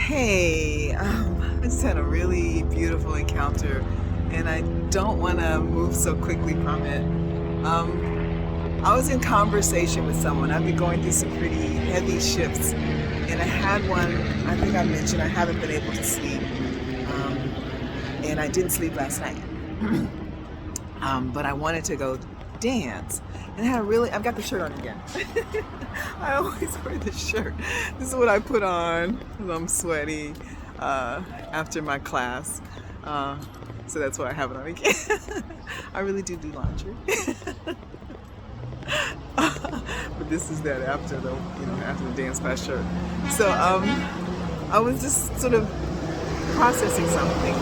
Hey, I just had a really beautiful encounter, and I don't want to move so quickly from it. I was in conversation with someone. I've been going through some pretty heavy shifts, and I had one. I think I mentioned I haven't been able to sleep, um, and I didn't sleep last night. But I wanted to go dance, and I had a really. I've got the shirt on again. I always wear this shirt. This is what I put on when I'm sweaty after my class. Uh, so that's why I have it on again. I really do laundry. But this is that after after the dance class shirt. So I was just sort of processing something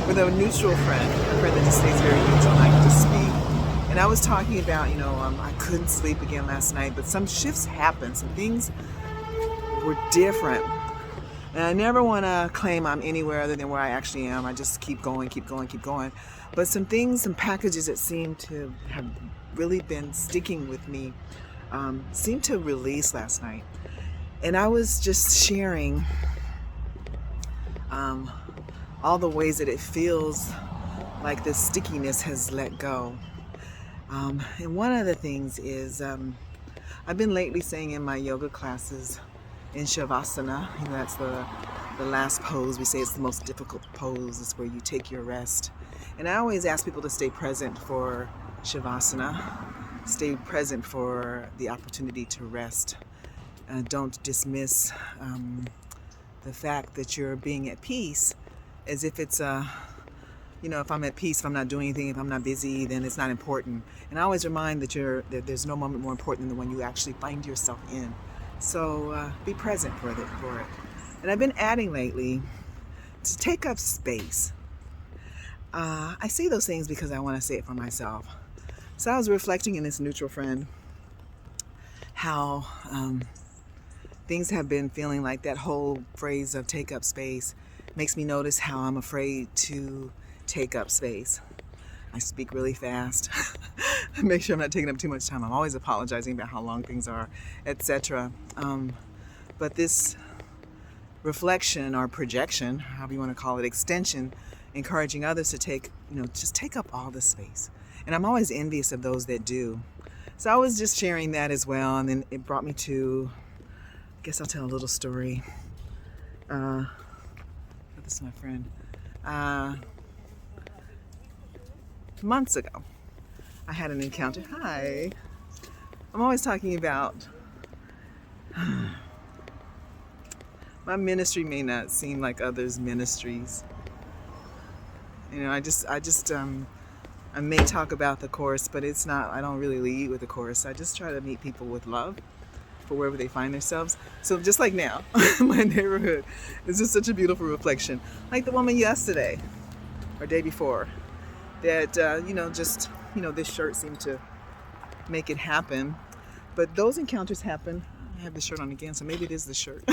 with a neutral friend, a friend that just stays very neutral and I can just speak. And I was talking about, I couldn't sleep again last night, but some shifts happened, some things were different. And I never want to claim I'm anywhere other than where I actually am. I just keep going, keep going, keep going. But some things, some packages that seem to have really been sticking with me seemed to release last night. And I was just sharing all the ways that it feels like the stickiness has let go. And one of the things is I've been lately saying in my yoga classes in Shavasana, that's the last pose. We say it's the most difficult pose. It's where you take your rest. And I always ask people to stay present for Shavasana, stay present for the opportunity to rest. Don't dismiss the fact that you're being at peace as if it's if I'm at peace, if I'm not doing anything, if I'm not busy, then it's not important. And I always remind that there's no moment more important than the one you actually find yourself in. So be present for it. And I've been adding lately to take up space. I say those things because I want to say it for myself. So I was reflecting in this neutral friend how things have been feeling like that whole phrase of take up space makes me notice how I'm afraid to take up space. I speak really fast. Make sure I'm not taking up too much time. I'm always apologizing about how long things are, etc. But this reflection or projection, however you want to call it, extension, encouraging others to just take up all the space. And I'm always envious of those that do. So I was just sharing that as well, and then it brought me to, I guess I'll tell a little story. This is my friend. Months ago, I had an encounter. Hi. I'm always talking about my ministry may not seem like others' ministries. I may talk about the course, but it's not. I don't really lead with the course. I just try to meet people with love for wherever they find themselves. So just like now, my neighborhood is just such a beautiful reflection. Like the woman yesterday or day before. That this shirt seemed to make it happen, but those encounters happen. I have the shirt on again, so maybe it is the shirt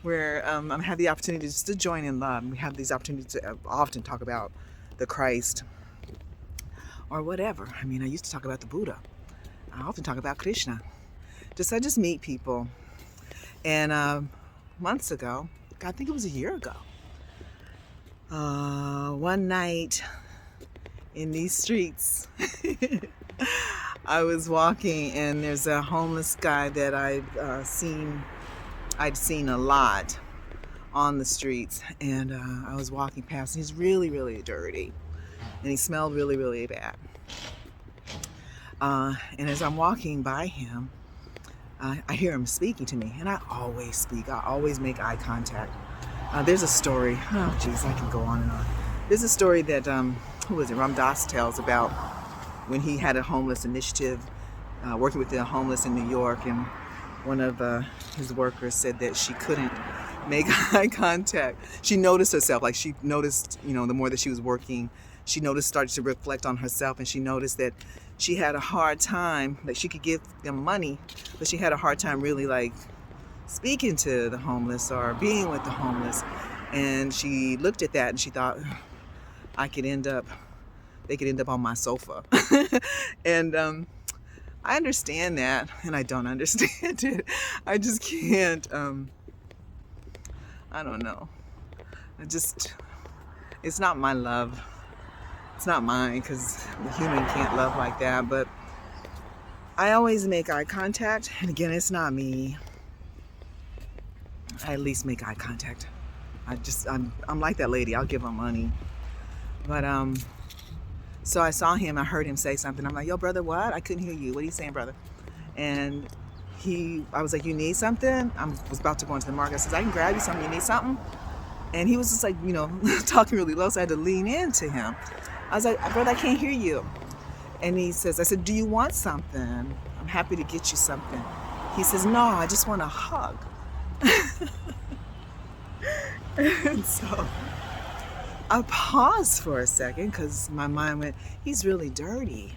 where I have the opportunity just to join in love. We have these opportunities to often talk about the Christ or whatever. I used to talk about the Buddha. I often talk about Krishna. I just meet people, and months ago, I think it was a year ago. One night in these streets, I was walking, and there's a homeless guy that I'd seen a lot on the streets, and I was walking past, and he's really, really dirty, and he smelled really, really bad. And as I'm walking by him, I hear him speaking to me, and I always speak. I always make eye contact. There's a story. Oh, geez, I can go on and on. There's a story that Ram Dass tells about when he had a homeless initiative, working with the homeless in New York, and one of his workers said that she couldn't make eye contact. She noticed herself, like she noticed, the more that she was working, she started to reflect on herself, and she noticed that she had a hard time, like she could give them money, but she had a hard time really like speaking to the homeless or being with the homeless. And she looked at that and she thought, they could end up on my sofa. And I understand that, and I don't understand it. I just can't I don't know. It's not my love. It's not mine, because the human can't love like that. But I always make eye contact. And again, it's not me. I at least make eye contact. I'm like that lady. I'll give her money. But so I saw him. I heard him say something. I'm like, yo, brother, what? I couldn't hear you. What are you saying, brother? And I was like, you need something? I was about to go into the market. I said, I can grab you something. You need something? And he was just like, talking really low. So I had to lean into him. I was like, brother, I can't hear you. And I said, do you want something? I'm happy to get you something. He says, no, I just want a hug. And so I paused for a second, because my mind went, he's really dirty.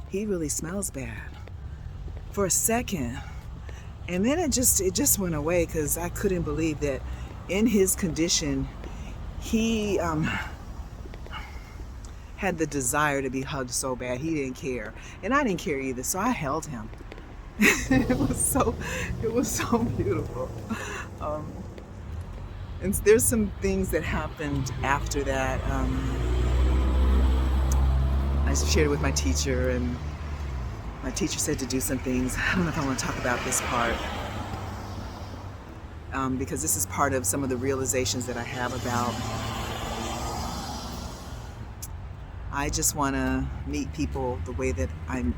He really smells bad. For a second. And then it just went away, because I couldn't believe that in his condition, he had the desire to be hugged so bad. He didn't care. And I didn't care either, so I held him. It was so beautiful. And there's some things that happened after that. I shared it with my teacher, and my teacher said to do some things. I don't know if I want to talk about this part, because this is part of some of the realizations that I have about, I just want to meet people the way that I'm,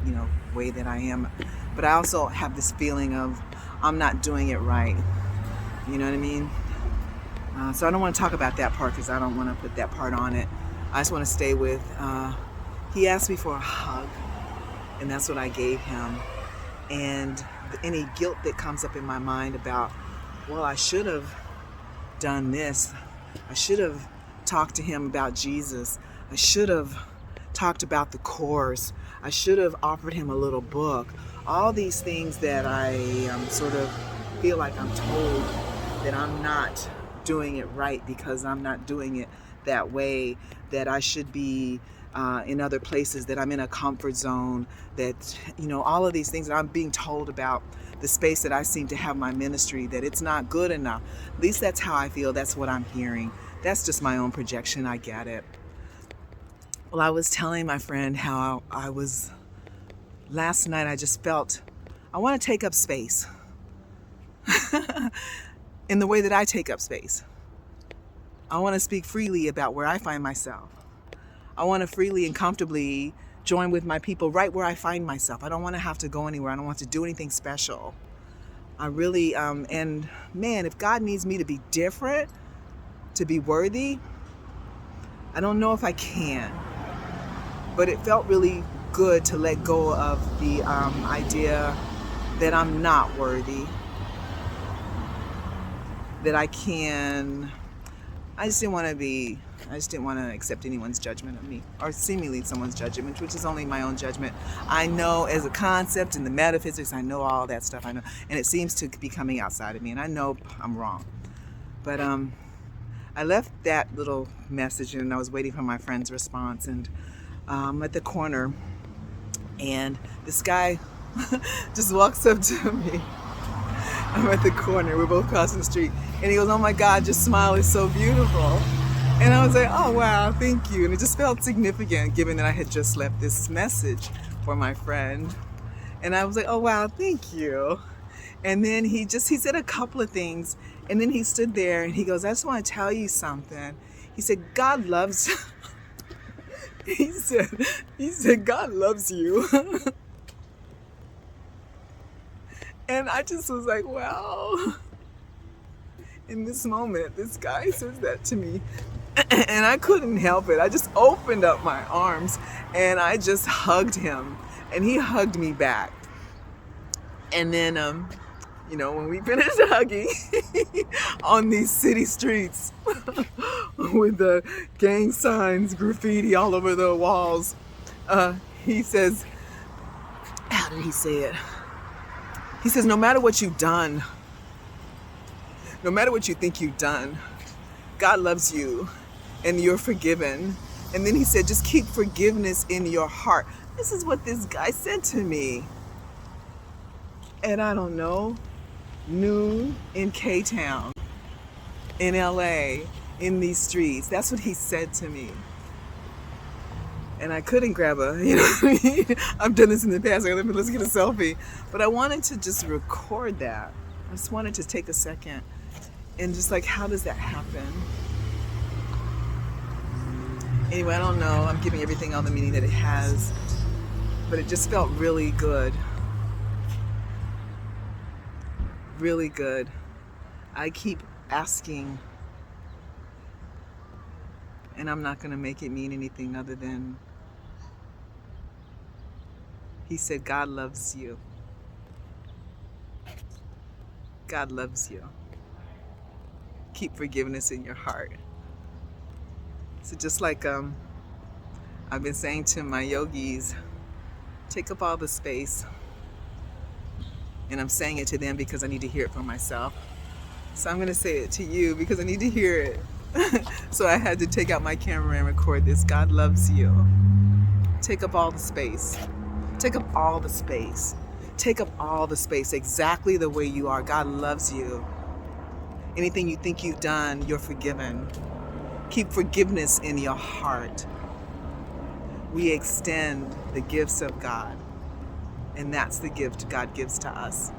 way that I am. But I also have this feeling of I'm not doing it right. You know what I mean? So I don't want to talk about that part, because I don't want to put that part on it. I just want to stay with, he asked me for a hug, and that's what I gave him. And any guilt that comes up in my mind about, well, I should have done this. I should have talked to him about Jesus. I should have talked about the course. I should have offered him a little book. All these things that I sort of feel like I'm told that I'm not doing it right, because I'm not doing it that way, that I should be in other places, that I'm in a comfort zone, that, all of these things that I'm being told about the space that I seem to have my ministry, that it's not good enough. At least that's how I feel. That's what I'm hearing. That's just my own projection. I get it. Well, I was telling my friend how I was, last night I just felt, I want to take up space in the way that I take up space. I want to speak freely about where I find myself. I want to freely and comfortably join with my people right where I find myself. I don't want to have to go anywhere. I don't want to do anything special. I really, and man, if God needs me to be different, to be worthy, I don't know if I can. But it felt really good to let go of the idea that I'm not worthy, that I just didn't want to accept anyone's judgment of me, or seemingly someone's judgment, which is only my own judgment. I know as a concept in the metaphysics, I know all that stuff, I know, and it seems to be coming outside of me, and I know I'm wrong. But I left that little message, and I was waiting for my friend's response, and I'm at the corner, and this guy just walks up to me. I'm at the corner, we're both crossing the street, and he goes, oh my God, your smile is so beautiful. And I was like, oh wow, thank you. And it just felt significant, given that I had just left this message for my friend. And I was like, oh wow, thank you. And then he said a couple of things, and then he stood there and he goes, I just want to tell you something. He said, God loves he said, God loves you. And I just was like, wow. In this moment, this guy says that to me. And I couldn't help it. I just opened up my arms and I just hugged him. And he hugged me back. And then, when we finished hugging on these city streets with the gang signs, graffiti all over the walls, he says, how did he say it? He says, no matter what you've done, no matter what you think you've done, God loves you and you're forgiven. And then he said, just keep forgiveness in your heart. This is what this guy said to me. And I don't know, noon in K-Town. in LA, in these streets. That's what he said to me. And I couldn't grab a, what I mean? I've done this in the past. Let's get a selfie. But I wanted to just record that. I just wanted to take a second and just like, how does that happen? Anyway, I don't know. I'm giving everything all the meaning that it has. But it just felt really good. Really good. I keep asking, and I'm not going to make it mean anything other than he said, God loves you. God loves you. Keep forgiveness in your heart. So just like I've been saying to my yogis, take up all the space. And I'm saying it to them because I need to hear it for myself. So I'm going to say it to you because I need to hear it. So I had to take out my camera and record this. God loves you. Take up all the space. Take up all the space. Take up all the space exactly the way you are. God loves you. Anything you think you've done, you're forgiven. Keep forgiveness in your heart. We extend the gifts of God. And that's the gift God gives to us.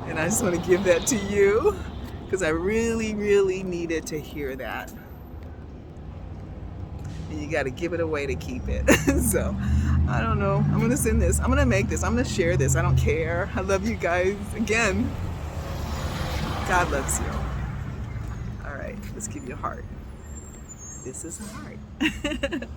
And I just want to give that to you because I really, really needed to hear that. And you got to give it away to keep it. So, I don't know. I'm going to send this. I'm going to make this. I'm going to share this. I don't care. I love you guys. Again, God loves you. All right. Let's give you a heart. This is a heart.